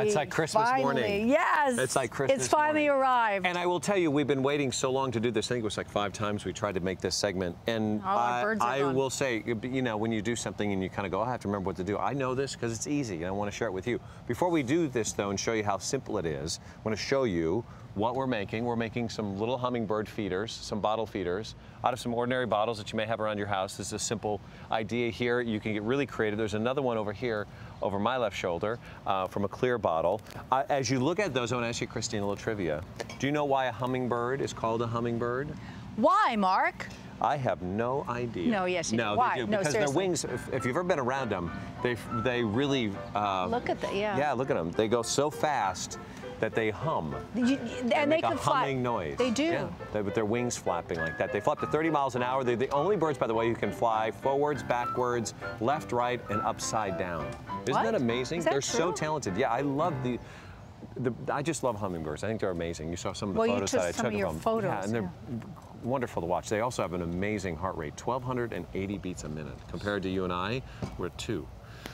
It's like Christmas morning. Yes. It's like Christmas It's finally morning. arrived. And I will tell you, we've been waiting so long to do this. I think it was like 5 times we tried to make this segment. And I will say, you know, when you do something and you kind of go, I have to remember what to do. I know this because it's easy and I want to share it with you. Before we do this though and show you how simple it is, I want to show you what we're making. We're making some little hummingbird feeders, some bottle feeders, out of some ordinary bottles that you may have around your house. This is a simple idea here. You can get really creative. There's another one over here, over my left shoulder, from a clear bottle. As you look at those, I want to ask you, Christine, a little trivia. Do you know why a hummingbird is called a hummingbird? Why, Mark? I have no idea. No, yes, you do. Why? They do, because seriously. their wings, if you've ever been around them, they really... look at that, yeah. Yeah, look at them. They go so fast that they hum. And they can fly. Humming noise. They do. Yeah, with their wings flapping like that. They flap to 30 miles an hour. They're the only birds, by the way, who can fly forwards, backwards, left, right, and upside down. Isn't that amazing? Is that They're true? so talented. Yeah, I love I just love hummingbirds. I think they're amazing. You saw some of the photos that I took of them. Well, you took some of your photos. Yeah, and they're wonderful to watch. They also have an amazing heart rate, 1,280 beats a minute. Compared to you and I, we're at 2.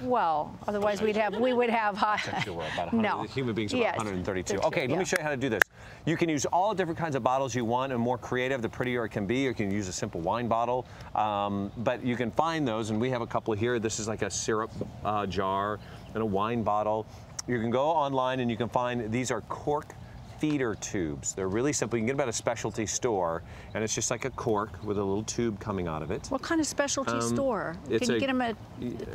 Well, otherwise we would have high. About 100, human beings are about 132. Okay, let me show you how to do this. You can use all different kinds of bottles you want, and more creative, the prettier it can be. You can use a simple wine bottle, but you can find those, and we have a couple here. This is like a syrup jar and a wine bottle. You can go online and you can find, these are cork feeder tubes. They're really simple. You can get them at a specialty store, and it's just like a cork with a little tube coming out of it. What kind of specialty store? Can you get them at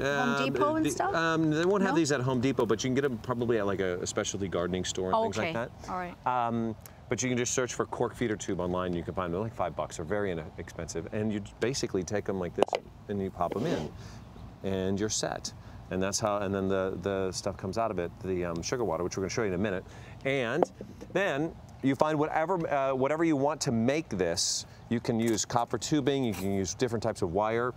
Home Depot and stuff? They won't have these at Home Depot, but you can get them probably at like a specialty gardening store and things like that. All right. But you can just search for cork feeder tube online. You can find them. They're like $5. They're very inexpensive, and you basically take them like this and you pop them in, and you're set. And that's how, and then the stuff comes out of it, the sugar water, which we're going to show you in a minute. And then you find whatever you want to make this. You can use copper tubing, you can use different types of wire.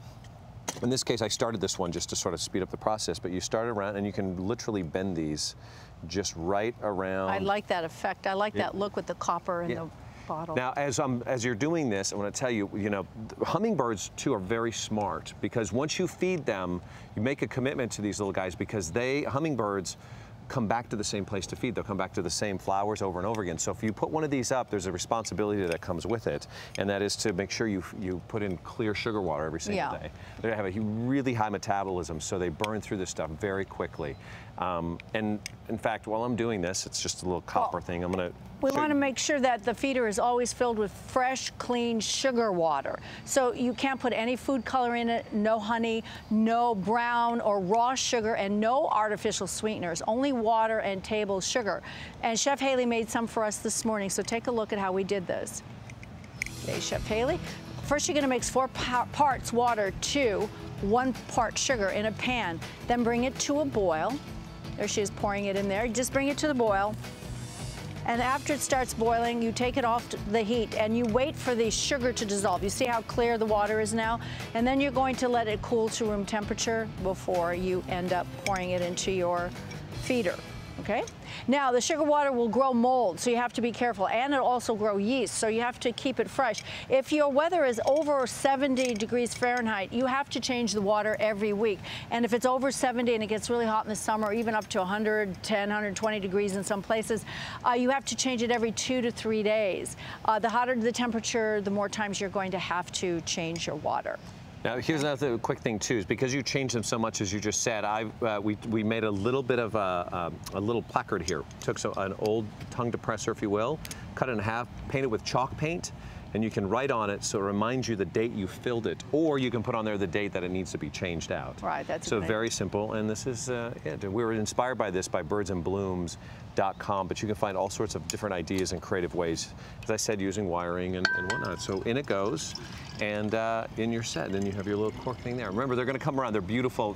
In this case, I started this one just to sort of speed up the process, but you start around and you can literally bend these just right around. I like that effect. I like that look with the copper and the bottle. Now, as you're doing this, I want to tell you, you know, hummingbirds too are very smart, because once you feed them, you make a commitment to these little guys, because hummingbirds come back to the same place to feed. They'll come back to the same flowers over and over again. So if you put one of these up, there's a responsibility that comes with it, and that is to make sure you put in clear sugar water every single day. They have a really high metabolism, so they burn through this stuff very quickly. And in fact, while I'm doing this, it's just a little copper thing. We want to make sure that the feeder is always filled with fresh, clean sugar water. So you can't put any food color in it, no honey, no brown or raw sugar, and no artificial sweeteners, only water and table sugar. And Chef Haley made some for us this morning, so take a look at how we did this. Okay, Chef Haley. First, you're going to mix 4 parts water to 1 part sugar in a pan. Then bring it to a boil. There she is pouring it in there. Just bring it to the boil. And after it starts boiling, you take it off the heat and you wait for the sugar to dissolve. You see how clear the water is now? And then you're going to let it cool to room temperature before you end up pouring it into your feeder. Okay? Now, the sugar water will grow mold, so you have to be careful, and it'll also grow yeast, so you have to keep it fresh. If your weather is over 70 degrees Fahrenheit, you have to change the water every week. And if it's over 70 and it gets really hot in the summer, even up to 110, 120 degrees in some places, you have to change it every 2 to 3 days. The hotter the temperature, the more times you're going to have to change your water. Now, here's another quick thing too, is because you changed them so much, as you just said, we made a little bit of a little placard here. Took an old tongue depressor, if you will, cut it in half, paint it with chalk paint, and you can write on it so it reminds you the date you filled it, or you can put on there the date that it needs to be changed out. Right, that's so very simple, and this is, we were inspired by this by birdsandblooms.com, but you can find all sorts of different ideas and creative ways, as I said, using wiring and whatnot. So in it goes, and in your set, and you have your little cork thing there. Remember, they're going to come around. They're beautiful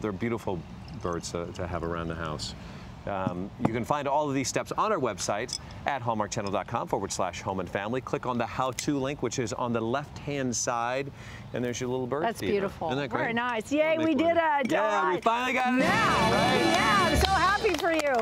birds to have around the house. You can find all of these steps on our website at hallmarkchannel.com/home and family. Click on the how-to link, which is on the left-hand side, and there's your little bird That's feeder. beautiful. Isn't that great? Very nice. Yay, we did it. Yeah, we finally got it. Now, Right? yeah, I'm so happy for you.